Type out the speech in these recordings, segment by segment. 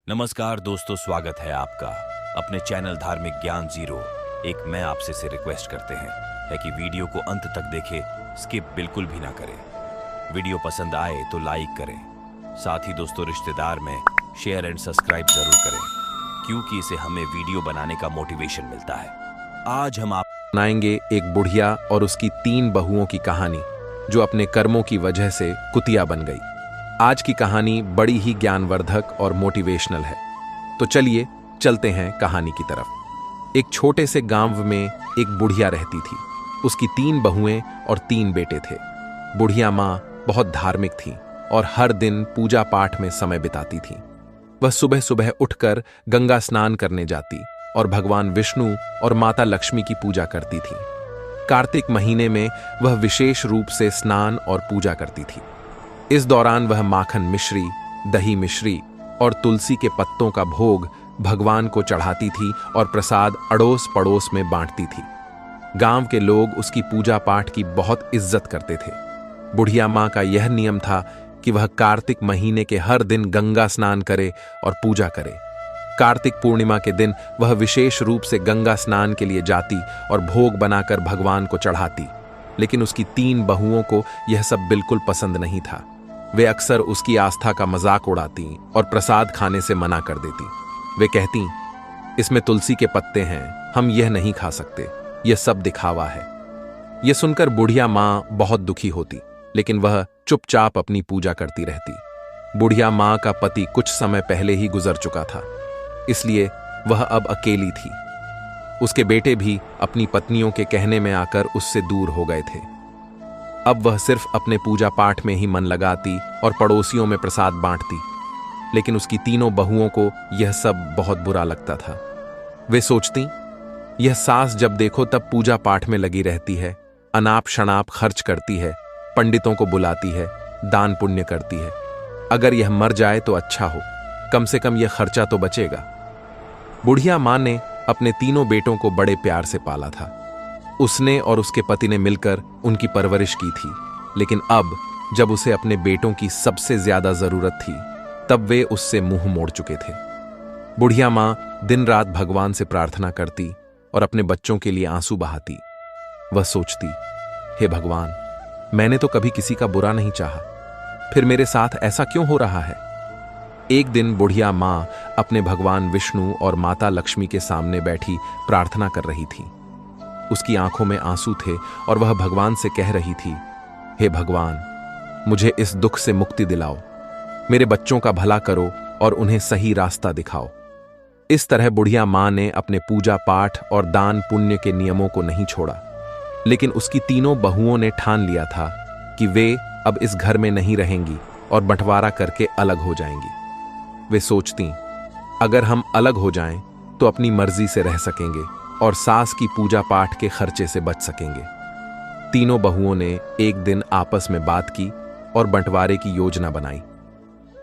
नमस्कार दोस्तों, स्वागत है आपका अपने चैनल धार्मिक ज्ञान जीरो। एक मैं आपसे से रिक्वेस्ट करते हैं कि वीडियो को अंत तक देखें, स्किप बिल्कुल भी ना करें। वीडियो पसंद आए तो लाइक करें, साथ ही दोस्तों रिश्तेदार में शेयर एंड सब्सक्राइब जरूर करें, क्योंकि इसे हमें वीडियो बनाने का मोटिवेशन मिलता है। आज हम आप सुनाएंगे एक बुढ़िया और उसकी 3 बहुओं की कहानी जो अपने कर्मों की वजह से कुतिया बन गई। आज की कहानी बड़ी ही ज्ञानवर्धक और मोटिवेशनल है, तो चलिए चलते हैं कहानी की तरफ। एक छोटे से गांव में एक बुढ़िया रहती थी। उसकी 3 बहुएं और 3 बेटे थे। बुढ़िया माँ बहुत धार्मिक थी और हर दिन पूजा पाठ में समय बिताती थी। वह सुबह सुबह उठकर गंगा स्नान करने जाती और भगवान विष्णु और माता लक्ष्मी की पूजा करती थी। कार्तिक महीने में वह विशेष रूप से स्नान और पूजा करती थी। इस दौरान वह माखन मिश्री, दही मिश्री और तुलसी के पत्तों का भोग भगवान को चढ़ाती थी और प्रसाद अड़ोस पड़ोस में बांटती थी। गांव के लोग उसकी पूजा पाठ की बहुत इज्जत करते थे। बुढ़िया माँ का यह नियम था कि वह कार्तिक महीने के हर दिन गंगा स्नान करे और पूजा करे। कार्तिक पूर्णिमा के दिन वह विशेष रूप से गंगा स्नान के लिए जाती और भोग बनाकर भगवान को चढ़ाती। लेकिन उसकी 3 बहुओं को यह सब बिल्कुल पसंद नहीं था। वे अक्सर उसकी आस्था का मजाक उड़ाती और प्रसाद खाने से मना कर देती। वे कहती, इसमें तुलसी के पत्ते हैं, हम यह नहीं खा सकते, यह सब दिखावा है। यह सुनकर बुढ़िया माँ बहुत दुखी होती, लेकिन वह चुपचाप अपनी पूजा करती रहती। बुढ़िया माँ का पति कुछ समय पहले ही गुजर चुका था, इसलिए वह अब अकेली थी। उसके बेटे भी अपनी पत्नियों के कहने में आकर उससे दूर हो गए थे। अब वह सिर्फ अपने पूजा पाठ में ही मन लगाती और पड़ोसियों में प्रसाद बांटती। लेकिन उसकी 3 बहुओं को यह सब बहुत बुरा लगता था। वे सोचती, यह सास जब देखो तब पूजा पाठ में लगी रहती है, अनाप शनाप खर्च करती है, पंडितों को बुलाती है, दान पुण्य करती है। अगर यह मर जाए तो अच्छा हो, कम से कम यह खर्चा तो बचेगा। बुढ़िया माँ ने अपने 3 बेटों को बड़े प्यार से पाला था। उसने और उसके पति ने मिलकर उनकी परवरिश की थी। लेकिन अब जब उसे अपने बेटों की सबसे ज्यादा जरूरत थी, तब वे उससे मुंह मोड़ चुके थे। बुढ़िया माँ दिन रात भगवान से प्रार्थना करती और अपने बच्चों के लिए आंसू बहाती। वह सोचती, हे भगवान, मैंने तो कभी किसी का बुरा नहीं चाहा, फिर मेरे साथ ऐसा क्यों हो रहा है। एक दिन बुढ़िया माँ अपने भगवान विष्णु और माता लक्ष्मी के सामने बैठी प्रार्थना कर रही थी। उसकी आंखों में आंसू थे और वह भगवान से कह रही थी, हे भगवान, मुझे इस दुख से मुक्ति दिलाओ, मेरे बच्चों का भला करो और उन्हें सही रास्ता दिखाओ। इस तरह बुढ़िया माँ ने अपने पूजा पाठ और दान पुण्य के नियमों को नहीं छोड़ा। लेकिन उसकी 3 बहुओं ने ठान लिया था कि वे अब इस घर में नहीं रहेंगी और बंटवारा करके अलग हो जाएंगी। वे सोचती, अगर हम अलग हो जाएं तो अपनी मर्जी से रह सकेंगे और सास की पूजा पाठ के खर्चे से बच सकेंगे। 3 बहुओं ने एक दिन आपस में बात की और बंटवारे की योजना बनाई।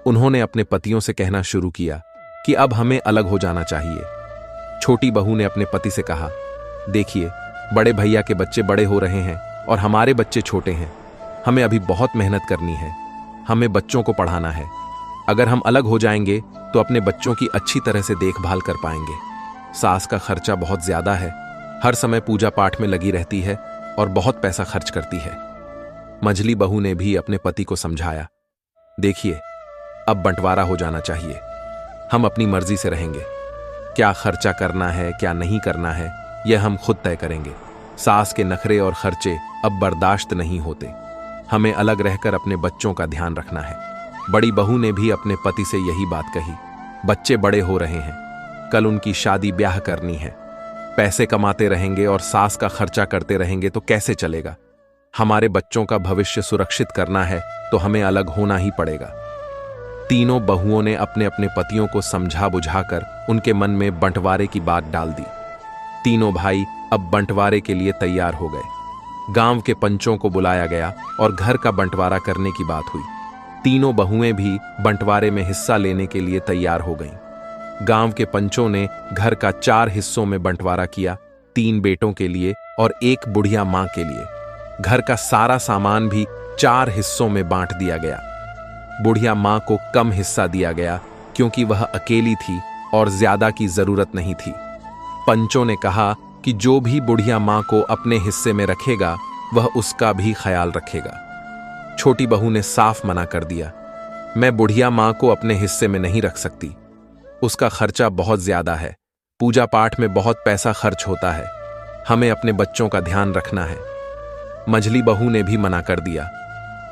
उन्होंने अपने पतियों से कहना शुरू किया कि अब हमें अलग हो जाना चाहिए। छोटी बहू ने अपने पति से कहा, देखिए, बड़े भैया के बच्चे बड़े हो रहे हैं और हमारे बच्चे छोटे हैं। हमें अभी बहुत मेहनत करनी है, हमें बच्चों को पढ़ाना है। अगर हम अलग हो जाएंगे तो अपने बच्चों की अच्छी तरह से देखभाल कर पाएंगे। सास का खर्चा बहुत ज्यादा है, हर समय पूजा पाठ में लगी रहती है और बहुत पैसा खर्च करती है। मझली बहू ने भी अपने पति को समझाया, देखिए, अब बंटवारा हो जाना चाहिए, हम अपनी मर्जी से रहेंगे। क्या खर्चा करना है, क्या नहीं करना है, यह हम खुद तय करेंगे। सास के नखरे और खर्चे अब बर्दाश्त नहीं होते। हमें अलग रहकर अपने बच्चों का ध्यान रखना है। बड़ी बहू ने भी अपने पति से यही बात कही। बच्चे बड़े हो रहे हैं, कल उनकी शादी ब्याह करनी है। पैसे कमाते रहेंगे और सास का खर्चा करते रहेंगे तो कैसे चलेगा। हमारे बच्चों का भविष्य सुरक्षित करना है तो हमें अलग होना ही पड़ेगा। 3 बहुओं ने अपने अपने पतियों को समझा बुझाकर उनके मन में बंटवारे की बात डाल दी। 3 भाई अब बंटवारे के लिए तैयार हो गए। गांव के पंचों को बुलाया गया और घर का बंटवारा करने की बात हुई। 3 बहुएं भी बंटवारे में हिस्सा लेने के लिए तैयार हो गईं। गांव के पंचों ने घर का 4 हिस्सों में बंटवारा किया, 3 बेटों के लिए और 1 बुढ़िया मां के लिए। घर का सारा सामान भी 4 हिस्सों में बांट दिया गया। बुढ़िया मां को कम हिस्सा दिया गया क्योंकि वह अकेली थी और ज्यादा की जरूरत नहीं थी। पंचों ने कहा कि जो भी बुढ़िया मां को अपने हिस्से में रखेगा वह उसका भी ख्याल रखेगा। छोटी बहू ने साफ मना कर दिया, मैं बुढ़िया मां को अपने हिस्से में नहीं रख सकती, उसका खर्चा बहुत ज्यादा है, पूजा पाठ में बहुत पैसा खर्च होता है, हमें अपने बच्चों का ध्यान रखना है। मझली बहू ने भी मना कर दिया,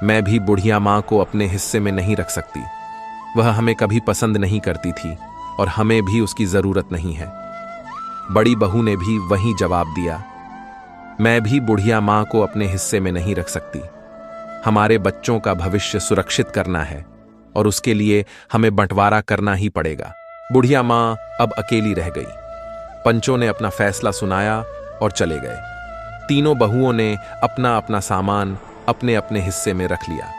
मैं भी बुढ़िया मां को अपने हिस्से में नहीं रख सकती, वह हमें कभी पसंद नहीं करती थी और हमें भी उसकी जरूरत नहीं है। बड़ी बहू ने भी वही जवाब दिया, मैं भी बुढ़िया मां को अपने हिस्से में नहीं रख सकती, हमारे बच्चों का भविष्य सुरक्षित करना है और उसके लिए हमें बंटवारा करना ही पड़ेगा। बुढ़िया मां अब अकेली रह गई। पंचों ने अपना फैसला सुनाया और चले गए। तीनों बहुओं ने अपना अपना सामान अपने अपने हिस्से में रख लिया।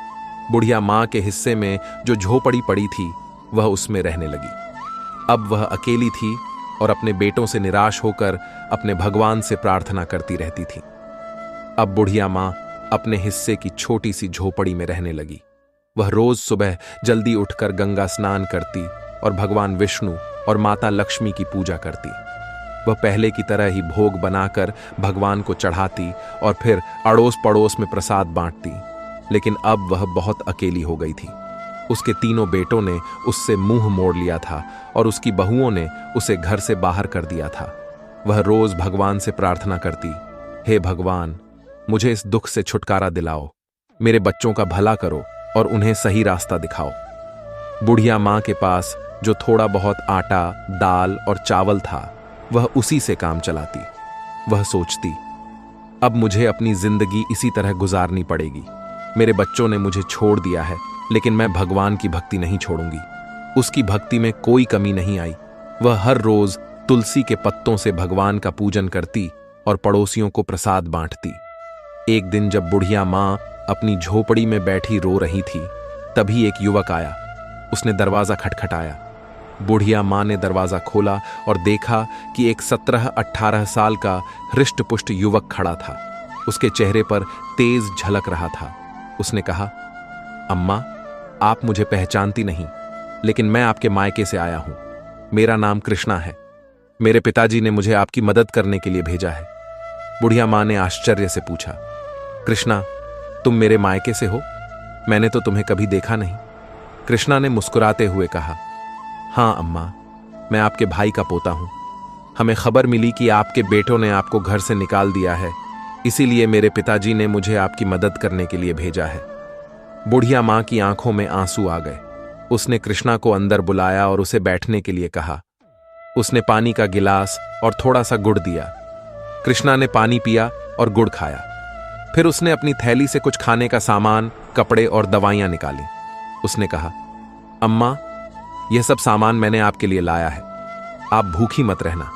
बुढ़िया मां के हिस्से में जो झोपड़ी पड़ी थी वह उसमें रहने लगी। अब वह अकेली थी और अपने बेटों से निराश होकर अपने भगवान से प्रार्थना करती रहती थी। अब बुढ़िया मां अपने हिस्से की छोटी सी झोपड़ी में रहने लगी। वह रोज सुबह जल्दी उठकर गंगा स्नान करती और भगवान विष्णु और माता लक्ष्मी की पूजा करती। वह पहले की तरह ही भोग बनाकर भगवान को चढ़ाती और फिर अड़ोस पड़ोस में प्रसाद बांटती। लेकिन अब वह बहुत अकेली हो गई थी। उसके तीनों बेटों ने उससे मुंह मोड़ लिया था और उसकी बहुओं ने उसे घर से बाहर कर दिया था। वह रोज भगवान से प्रार्थना करती, हे भगवान, मुझे इस दुख से छुटकारा दिलाओ, मेरे बच्चों का भला करो और उन्हें सही रास्ता दिखाओ। बुढ़िया मां के पास जो थोड़ा बहुत आटा, दाल और चावल था वह उसी से काम चलाती। वह सोचती, अब मुझे अपनी जिंदगी इसी तरह गुजारनी पड़ेगी। मेरे बच्चों ने मुझे छोड़ दिया है, लेकिन मैं भगवान की भक्ति नहीं छोड़ूंगी। उसकी भक्ति में कोई कमी नहीं आई। वह हर रोज तुलसी के पत्तों से भगवान का पूजन करती और पड़ोसियों को प्रसाद बांटती। एक दिन जब बुढ़िया मां अपनी झोपड़ी में बैठी रो रही थी, तभी एक युवक आया। उसने दरवाजा खटखटाया। बुढ़िया मां ने दरवाजा खोला और देखा कि एक 17-18 साल का हृष्ट-पुष्ट युवक खड़ा था। उसके चेहरे पर तेज झलक रहा था। उसने कहा, अम्मा, आप मुझे पहचानती नहीं, लेकिन मैं आपके मायके से आया हूं। मेरा नाम कृष्णा है। मेरे पिताजी ने मुझे आपकी मदद करने के लिए भेजा है। बुढ़िया मां ने आश्चर्य से पूछा, कृष्णा, तुम मेरे मायके से हो? मैंने तो तुम्हें कभी देखा नहीं। कृष्णा ने मुस्कुराते हुए कहा, हाँ अम्मा, मैं आपके भाई का पोता हूं। हमें खबर मिली कि आपके बेटों ने आपको घर से निकाल दिया है, इसीलिए मेरे पिताजी ने मुझे आपकी मदद करने के लिए भेजा है। बुढ़िया मां की आंखों में आंसू आ गए। उसने कृष्णा को अंदर बुलाया और उसे बैठने के लिए कहा। उसने पानी का गिलास और थोड़ा सा गुड़ दिया। कृष्णा ने पानी पिया और गुड़ खाया। फिर उसने अपनी थैली से कुछ खाने का सामान, कपड़े और दवाइयां निकाली। उसने कहा, अम्मा, यह सब सामान मैंने आपके लिए लाया है। आप भूखी मत रहना,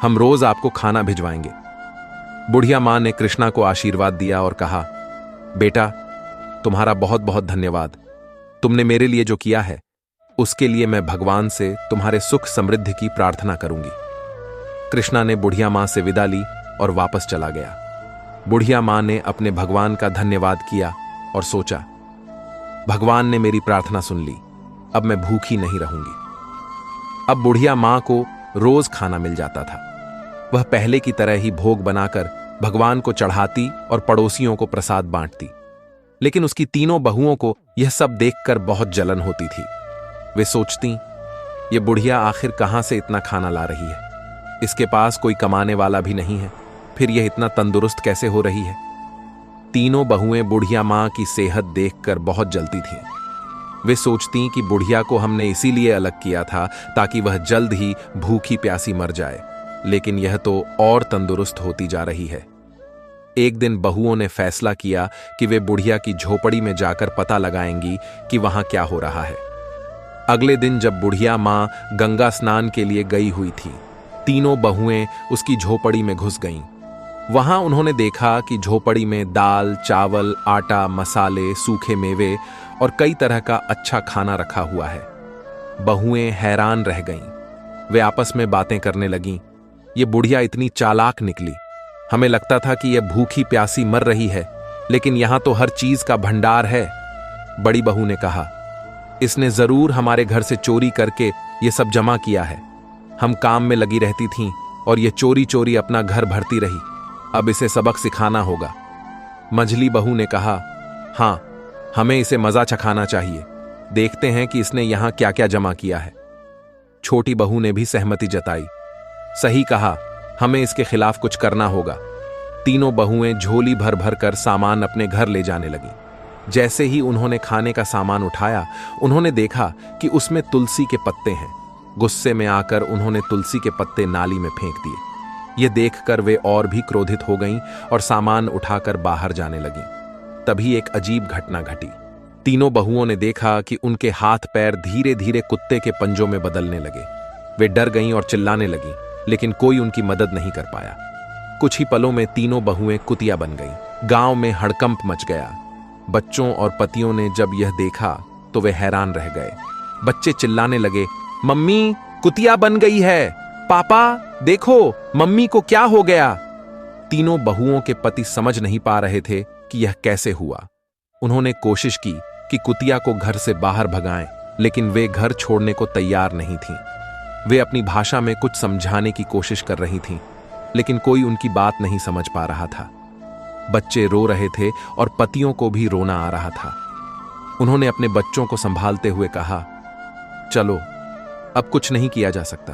हम रोज आपको खाना भिजवाएंगे। बुढ़िया मां ने कृष्णा को आशीर्वाद दिया और कहा, बेटा, तुम्हारा बहुत बहुत धन्यवाद। तुमने मेरे लिए जो किया है उसके लिए मैं भगवान से तुम्हारे सुख समृद्धि की प्रार्थना करूंगी। कृष्णा ने बुढ़िया मां से विदा ली और वापस चला गया। बुढ़िया मां ने अपने भगवान का धन्यवाद किया और सोचा, भगवान ने मेरी प्रार्थना सुन ली, अब मैं भूखी नहीं रहूंगी। अब बुढ़िया मां को रोज खाना मिल जाता था। वह पहले की तरह ही भोग बनाकर भगवान को चढ़ाती और पड़ोसियों को प्रसाद बांटती। लेकिन उसकी तीनों बहुओं को यह सब देखकर बहुत जलन होती थी। वे सोचती, ये बुढ़िया आखिर कहां से इतना खाना ला रही है? इसके पास कोई कमाने वाला भी नहीं है, फिर यह इतना तंदुरुस्त कैसे हो रही है? तीनों बहुएं बुढ़िया मां की सेहत देखकर बहुत जलती थीं। वे सोचती कि बुढ़िया को हमने इसीलिए अलग किया था ताकि वह जल्द ही भूखी प्यासी मर जाए, लेकिन यह तो और तंदुरुस्त होती जा रही है। एक दिन बहुओं ने फैसला किया कि वे बुढ़िया की झोपड़ी में जाकर पता लगाएंगी कि वहां क्या हो रहा है। अगले दिन जब बुढ़िया मां गंगा स्नान के लिए गई हुई थी, तीनों बहुएं उसकी झोपड़ी में घुस गईं। वहां उन्होंने देखा कि झोपड़ी में दाल, चावल, आटा, मसाले, सूखे मेवे और कई तरह का अच्छा खाना रखा हुआ है। बहुएं हैरान रह गईं। वे आपस में बातें करने लगीं, ये बुढ़िया इतनी चालाक निकली। हमें लगता था कि यह भूखी प्यासी मर रही है, लेकिन यहां तो हर चीज का भंडार है। बड़ी बहू ने कहा, इसने जरूर हमारे घर से चोरी करके ये सब जमा किया है। हम काम में लगी रहती थीं और ये चोरी चोरी अपना घर भरती रही। अब इसे सबक सिखाना होगा। मंझली बहू ने कहा, हाँ, हमें इसे मजा चखाना चाहिए। देखते हैं कि इसने यहां क्या क्या जमा किया है। छोटी बहू ने भी सहमति जताई। सही कहा, हमें इसके खिलाफ कुछ करना होगा। तीनों बहुएं झोली भर भर कर सामान अपने घर ले जाने लगीं। जैसे ही उन्होंने खाने का सामान उठाया, उन्होंने देखा कि उसमें तुलसी के पत्ते हैं। गुस्से में आकर उन्होंने तुलसी के पत्ते नाली में फेंक दिए। ये देखकर वे और भी क्रोधित हो गईं और सामान उठाकर बाहर जाने लगीं। तभी एक अजीब घटना घटी। तीनों बहुओं ने देखा कि उनके हाथ पैर धीरे धीरे कुत्ते के पंजों में बदलने लगे। वे डर गईं और चिल्लाने लगीं, लेकिन कोई उनकी मदद नहीं कर पाया। कुछ ही पलों में तीनों बहुएं कुतिया बन गईं। गांव में हड़कंप मच गया। बच्चों और पतियों ने जब यह देखा तो वे हैरान रह गए। बच्चे चिल्लाने लगे, मम्मी कुतिया बन गई है, पापा देखो मम्मी को क्या हो गया। तीनों बहुओं के पति समझ नहीं पा रहे थे कि यह कैसे हुआ। उन्होंने कोशिश की कि कुतिया को घर से बाहर भगाएं, लेकिन वे घर छोड़ने को तैयार नहीं थीं। वे अपनी भाषा में कुछ समझाने की कोशिश कर रही थीं, लेकिन कोई उनकी बात नहीं समझ पा रहा था। बच्चे रो रहे थे और पतियों को भी रोना आ रहा था। उन्होंने अपने बच्चों को संभालते हुए कहा, चलो अब कुछ नहीं किया जा सकता,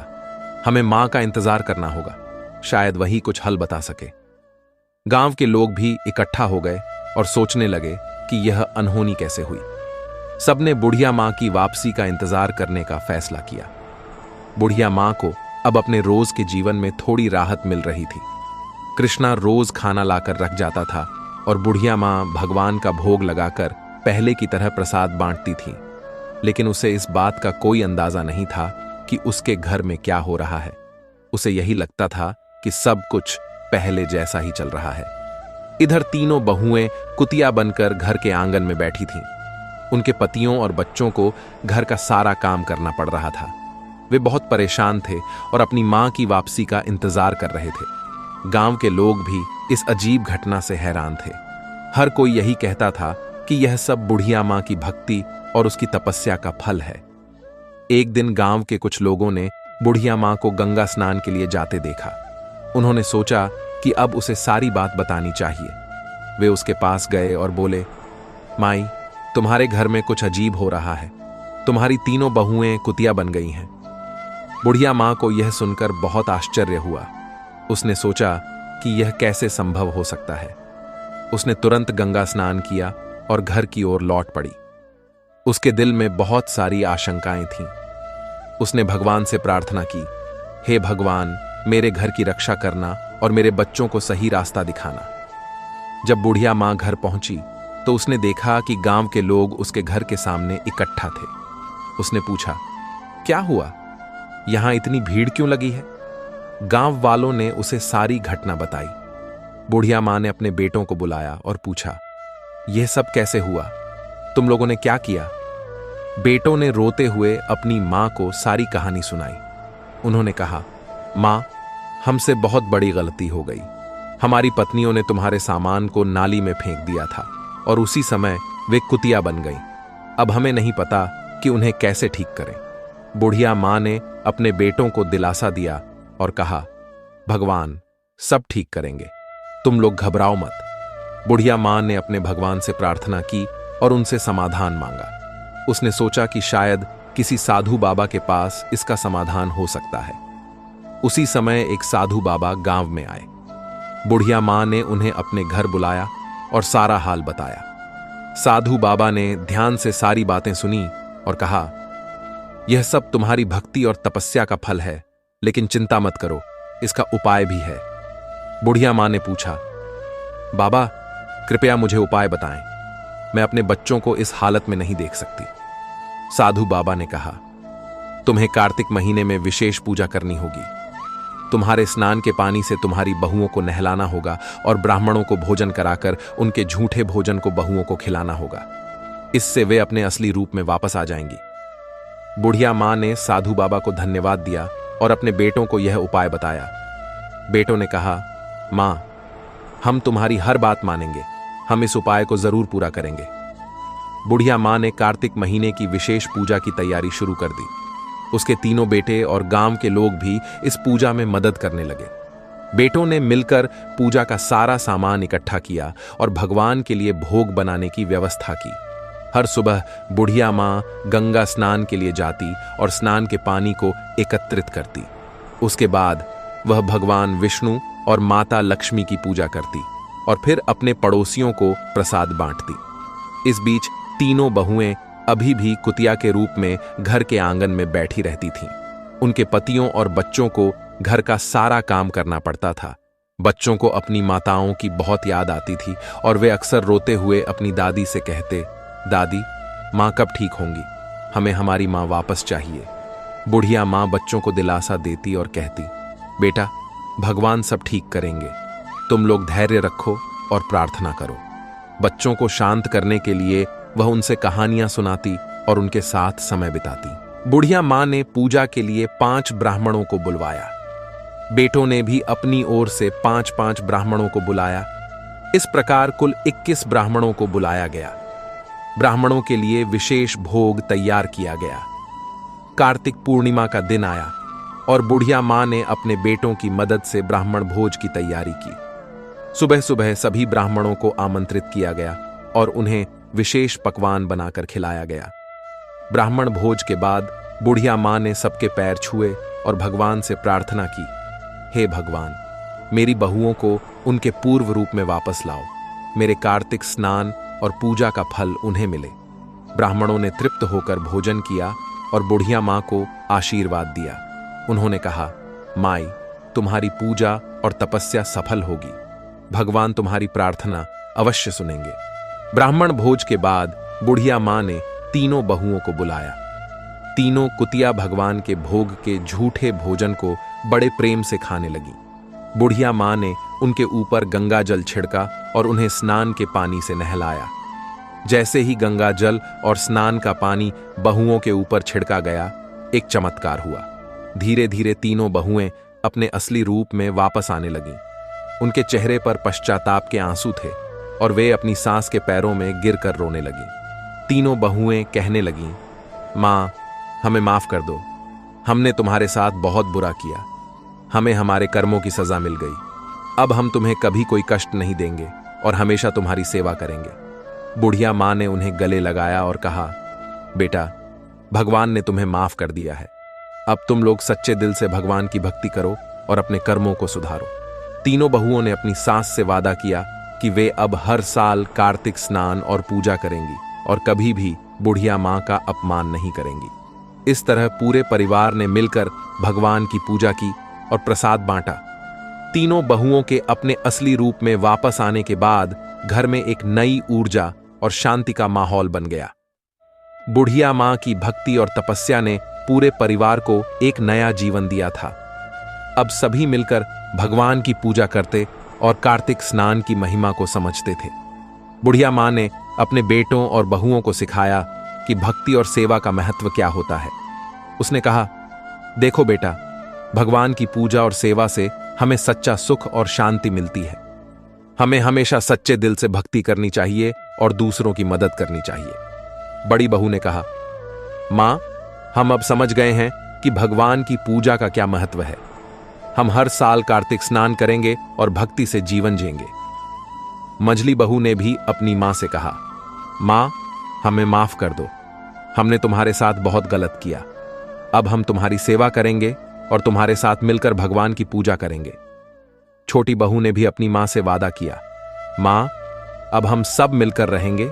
हमें मां का इंतजार करना होगा, शायद वही कुछ हल बता सके। गांव के लोग भी इकट्ठा हो गए और सोचने लगे कि यह अनहोनी कैसे हुई। सबने बुढ़िया मां की वापसी का इंतजार करने का फैसला किया। बुढ़िया मां को अब अपने रोज के जीवन में थोड़ी राहत मिल रही थी। कृष्णा रोज खाना लाकर रख जाता था और बुढ़िया मां भगवान का भोग लगाकर पहले की तरह प्रसाद बांटती थी, लेकिन उसे इस बात का कोई अंदाजा नहीं था कि उसके घर में क्या हो रहा है। उसे यही लगता था कि सब कुछ पहले जैसा ही चल रहा है। इधर तीनों बहुएं कुतिया बनकर घर के आंगन में बैठी थीं। उनके पतियों और बच्चों को घर का सारा काम करना पड़ रहा था। वे बहुत परेशान थे और अपनी मां की वापसी का इंतजार कर रहे थे। गांव के लोग भी इस अजीब घटना से हैरान थे। हर कोई यही कहता था कि यह सब बुढ़िया मां की भक्ति और उसकी तपस्या का फल है। एक दिन गांव के कुछ लोगों ने बुढ़िया मां को गंगा स्नान के लिए जाते देखा। उन्होंने सोचा कि अब उसे सारी बात बतानी चाहिए। वे उसके पास गए और बोले, माई, तुम्हारे घर में कुछ अजीब हो रहा है। तुम्हारी तीनों बहुएं कुतिया बन गई हैं। बुढ़िया मां को यह सुनकर बहुत आश्चर्य हुआ। उसने सोचा कि यह कैसे संभव हो सकता है। उसने तुरंत गंगा स्नान किया और घर की ओर लौट पड़ी। उसके दिल में बहुत सारी आशंकाएं थीं। उसने भगवान से प्रार्थना की, हे भगवान, मेरे घर की रक्षा करना और मेरे बच्चों को सही रास्ता दिखाना। जब बुढ़िया मां घर पहुंची तो उसने देखा कि गांव के लोग उसके घर के सामने इकट्ठा थे। उसने पूछा, क्या हुआ? यहां इतनी भीड़ क्यों लगी है? गांव वालों ने उसे सारी घटना बताई। बुढ़िया मां ने अपने बेटों को बुलाया और पूछा, यह सब कैसे हुआ? तुम लोगों ने क्या किया? बेटों ने रोते हुए अपनी मां को सारी कहानी सुनाई। उन्होंने कहा, मां, हमसे बहुत बड़ी गलती हो गई। हमारी पत्नियों ने तुम्हारे सामान को नाली में फेंक दिया था और उसी समय वे कुतिया बन गईं। अब हमें नहीं पता कि उन्हें कैसे ठीक करें। बुढ़िया मां ने अपने बेटों को दिलासा दिया और कहा, भगवान सब ठीक करेंगे, तुम लोग घबराओ मत। बुढ़िया मां ने अपने भगवान से प्रार्थना की और उनसे समाधान मांगा। उसने सोचा कि शायद किसी साधु बाबा के पास इसका समाधान हो सकता है। उसी समय एक साधु बाबा गांव में आए। बुढ़िया मां ने उन्हें अपने घर बुलाया और सारा हाल बताया। साधु बाबा ने ध्यान से सारी बातें सुनी और कहा, यह सब तुम्हारी भक्ति और तपस्या का फल है, लेकिन चिंता मत करो, इसका उपाय भी है। बुढ़िया मां ने पूछा, बाबा कृपया मुझे उपाय बताएं, मैं अपने बच्चों को इस हालत में नहीं देख सकती। साधु बाबा ने कहा, तुम्हें कार्तिक महीने में विशेष पूजा करनी होगी। तुम्हारे स्नान के पानी से तुम्हारी बहुओं को नहलाना होगा और ब्राह्मणों को भोजन कराकर उनके झूठे भोजन को बहुओं को खिलाना होगा। इससे वे अपने असली रूप में वापस आ जाएंगी। बुढ़िया मां ने साधु बाबा को धन्यवाद दिया और अपने बेटों को यह उपाय बताया। बेटों ने कहा, मां, हम तुम्हारी हर बात मानेंगे, हम इस उपाय को जरूर पूरा करेंगे। बुढ़िया माँ ने कार्तिक महीने की विशेष पूजा की तैयारी शुरू कर दी। उसके तीनों बेटे और गांव के लोग भी इस पूजा में मदद करने लगे। बेटों ने मिलकर पूजा का सारा सामान इकट्ठा किया और भगवान के लिए भोग बनाने की व्यवस्था की। हर सुबह बुढ़िया माँ गंगा स्नान के लिए जाती और स्नान के पानी को एकत्रित करती। उसके बाद वह भगवान विष्णु और माता लक्ष्मी की पूजा करती और फिर अपने पड़ोसियों को प्रसाद बांटती। इस बीच तीनों बहुएं अभी भी कुतिया के रूप में घर के आंगन में बैठी रहती थीं। उनके पतियों और बच्चों को घर का सारा काम करना पड़ता था। बच्चों को अपनी माताओं की बहुत याद आती थी और वे अक्सर रोते हुए अपनी दादी से कहते, दादी, माँ कब ठीक होंगी? हमें हमारी माँ वापस चाहिए। बुढ़िया माँ बच्चों को दिलासा देती और कहती, बेटा, भगवान सब ठीक करेंगे। तुम लोग धैर्य रखो और प्रार्थना करो। बच्चों को शांत करने के लिए वह उनसे कहानियां सुनाती और उनके साथ समय बिताती। बुढ़िया माँ ने पूजा के लिए 5 ब्राह्मणों को बुलवाया। बेटों ने भी अपनी ओर से 5-5 ब्राह्मणों को बुलाया। इस प्रकार कुल 21 ब्राह्मणों को बुलाया गया। ब्राह्मणों के लिए विशेष भोग तैयार किया गया। कार्तिक पूर्णिमा का दिन आया और बुढ़िया माँ ने अपने बेटों की मदद से ब्राह्मण भोज की तैयारी की। सुबह सुबह सभी ब्राह्मणों को आमंत्रित किया गया और उन्हें विशेष पकवान बनाकर खिलाया गया। ब्राह्मण भोज के बाद बुढ़िया माँ ने सबके पैर छुए और भगवान से प्रार्थना की, हे भगवान, मेरी बहुओं को उनके पूर्व रूप में वापस लाओ। मेरे कार्तिक स्नान और पूजा का फल उन्हें मिले। ब्राह्मणों ने तृप्त होकर भोजन किया और बुढ़िया माँ को आशीर्वाद दिया। उन्होंने कहा, माई, तुम्हारी पूजा और तपस्या सफल होगी। भगवान तुम्हारी प्रार्थना अवश्य सुनेंगे। ब्राह्मण भोज के बाद बुढ़िया माँ ने तीनों बहुओं को बुलाया। तीनों कुतिया भगवान के भोग के झूठे भोजन को बड़े प्रेम से खाने लगी। बुढ़िया माँ ने उनके ऊपर गंगा जल छिड़का और उन्हें स्नान के पानी से नहलाया। जैसे ही गंगा जल और स्नान का पानी बहुओं के ऊपर छिड़का गया, एक चमत्कार हुआ। धीरे धीरे तीनों बहुएं अपने असली रूप में वापस आने लगीं। उनके चेहरे पर पश्चाताप के आंसू थे और वे अपनी सास के पैरों में गिरकर रोने लगीं। तीनों बहुएं कहने लगीं, माँ, हमें माफ कर दो। हमने तुम्हारे साथ बहुत बुरा किया। हमें हमारे कर्मों की सजा मिल गई। अब हम तुम्हें कभी कोई कष्ट नहीं देंगे और हमेशा तुम्हारी सेवा करेंगे। बुढ़िया माँ ने उन्हें गले लगाया और कहा, बेटा, भगवान ने तुम्हें माफ कर दिया है। अब तुम लोग सच्चे दिल से भगवान की भक्ति करो और अपने कर्मों को सुधारो। तीनों बहुओं ने अपनी सास से वादा किया कि वे अब हर साल कार्तिक स्नान और पूजा करेंगी और कभी भी बुढ़िया माँ का अपमान नहीं करेंगी। इस तरह पूरे परिवार ने मिलकर भगवान की पूजा की और प्रसाद बांटा। तीनों बहुओं के अपने असली रूप में वापस आने के बाद घर में एक नई ऊर्जा और शांति का माहौल बन गया। बुढ़िया माँ की भक्ति और तपस्या ने पूरे परिवार को एक नया जीवन दिया था। अब सभी मिलकर भगवान की पूजा करते और कार्तिक स्नान की महिमा को समझते थे। बुढ़िया माँ ने अपने बेटों और बहुओं को सिखाया कि भक्ति और सेवा का महत्व क्या होता है। उसने कहा, देखो बेटा, भगवान की पूजा और सेवा से हमें सच्चा सुख और शांति मिलती है। हमें हमेशा सच्चे दिल से भक्ति करनी चाहिए और दूसरों की मदद करनी चाहिए। बड़ी बहू ने कहा, माँ, हम अब समझ गए हैं कि भगवान की पूजा का क्या महत्व है। हम हर साल कार्तिक स्नान करेंगे और भक्ति से जीवन जिएंगे। मंझली बहू ने भी अपनी माँ से कहा, माँ, हमें माफ कर दो। हमने तुम्हारे साथ बहुत गलत किया। अब हम तुम्हारी सेवा करेंगे और तुम्हारे साथ मिलकर भगवान की पूजा करेंगे। छोटी बहू ने भी अपनी माँ से वादा किया, माँ, अब हम सब मिलकर रहेंगे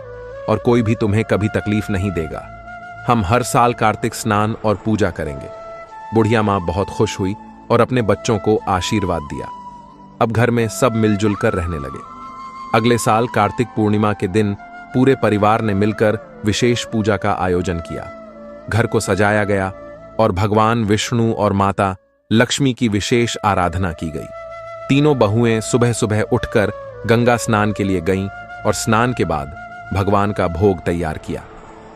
और कोई भी तुम्हें कभी तकलीफ नहीं देगा। हम हर साल कार्तिक स्नान और पूजा करेंगे। बुढ़िया माँ बहुत खुश हुई और अपने बच्चों को आशीर्वाद दिया। अब घर में सब मिलजुल कर रहने लगे। अगले साल कार्तिक पूर्णिमा के दिन पूरे परिवार ने मिलकर विशेष पूजा का आयोजन किया। घर को सजाया गया और भगवान विष्णु और माता लक्ष्मी की विशेष आराधना की गई। तीनों बहुएं सुबह सुबह उठकर गंगा स्नान के लिए गईं और स्नान के बाद भगवान का भोग तैयार किया।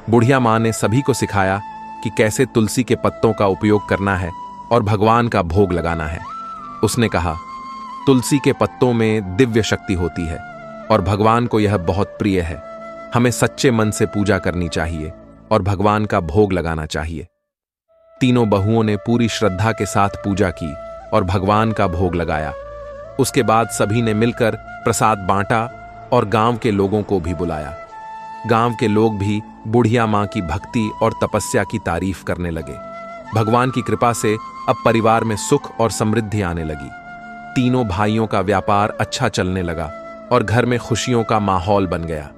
बुढ़िया माँ ने सभी को सिखाया कि कैसे तुलसी के पत्तों का उपयोग करना है और भगवान का भोग लगाना है। उसने कहा, तुलसी के पत्तों में दिव्य शक्ति होती है और भगवान को यह बहुत प्रिय है। हमें सच्चे मन से पूजा करनी चाहिए और भगवान का भोग लगाना चाहिए। तीनों बहुओं ने पूरी श्रद्धा के साथ पूजा की और भगवान का भोग लगाया। उसके बाद सभी ने मिलकर प्रसाद बांटा और गांव के लोगों को भी बुलाया। गांव के लोग भी बुढ़िया मां की भक्ति और तपस्या की तारीफ करने लगे। भगवान की कृपा से अब परिवार में सुख और समृद्धि आने लगी। तीनों भाइयों का व्यापार अच्छा चलने लगा और घर में खुशियों का माहौल बन गया।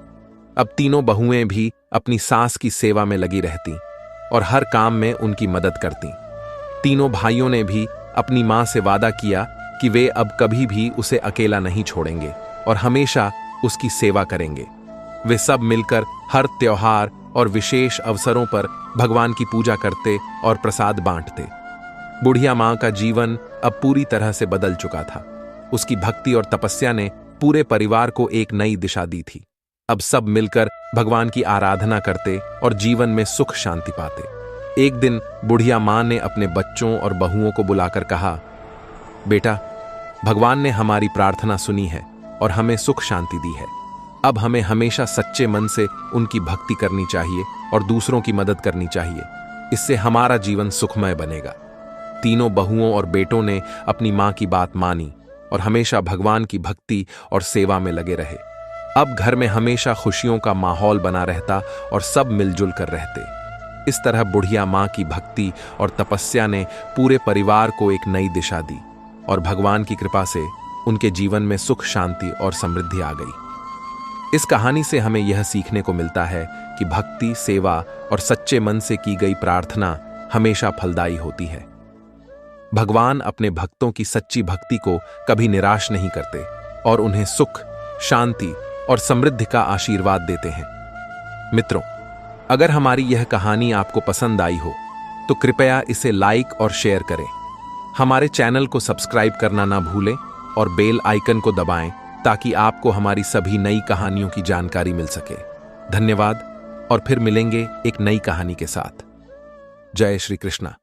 अब तीनों बहुएं भी अपनी सास की सेवा में लगी रहती और हर काम में उनकी मदद करती। तीनों भाइयों ने भी अपनी मां से वादा किया कि वे अब कभी भी उसे अकेला नहीं छोड़ेंगे और हमेशा उसकी सेवा करेंगे। वे सब मिलकर हर त्योहार और विशेष अवसरों पर भगवान की पूजा करते और प्रसाद बांटते। बुढ़िया मां का जीवन अब पूरी तरह से बदल चुका था। उसकी भक्ति और तपस्या ने पूरे परिवार को एक नई दिशा दी थी। अब सब मिलकर भगवान की आराधना करते और जीवन में सुख शांति पाते। एक दिन बुढ़िया मां ने अपने बच्चों और बहुओं को बुलाकर कहा, बेटा, भगवान ने हमारी प्रार्थना सुनी है और हमें सुख शांति दी है। अब हमें हमेशा सच्चे मन से उनकी भक्ति करनी चाहिए और दूसरों की मदद करनी चाहिए। इससे हमारा जीवन सुखमय बनेगा। तीनों बहुओं और बेटों ने अपनी मां की बात मानी और हमेशा भगवान की भक्ति और सेवा में लगे रहे। अब घर में हमेशा खुशियों का माहौल बना रहता और सब मिलजुल कर रहते। इस तरह बुढ़िया मां की भक्ति और तपस्या ने पूरे परिवार को एक नई दिशा दी और भगवान की कृपा से उनके जीवन में सुख शांति और समृद्धि आ गई। इस कहानी से हमें यह सीखने को मिलता है कि भक्ति, सेवा और सच्चे मन से की गई प्रार्थना हमेशा फलदायी होती है। भगवान अपने भक्तों की सच्ची भक्ति को कभी निराश नहीं करते और उन्हें सुख, शांति और समृद्धि का आशीर्वाद देते हैं। मित्रों, अगर हमारी यह कहानी आपको पसंद आई हो तो कृपया इसे लाइक और शेयर करें। हमारे चैनल को सब्सक्राइब करना ना भूलें और बेल आइकन को दबाएं ताकि आपको हमारी सभी नई कहानियों की जानकारी मिल सके। धन्यवाद और फिर मिलेंगे एक नई कहानी के साथ। जय श्री कृष्णा।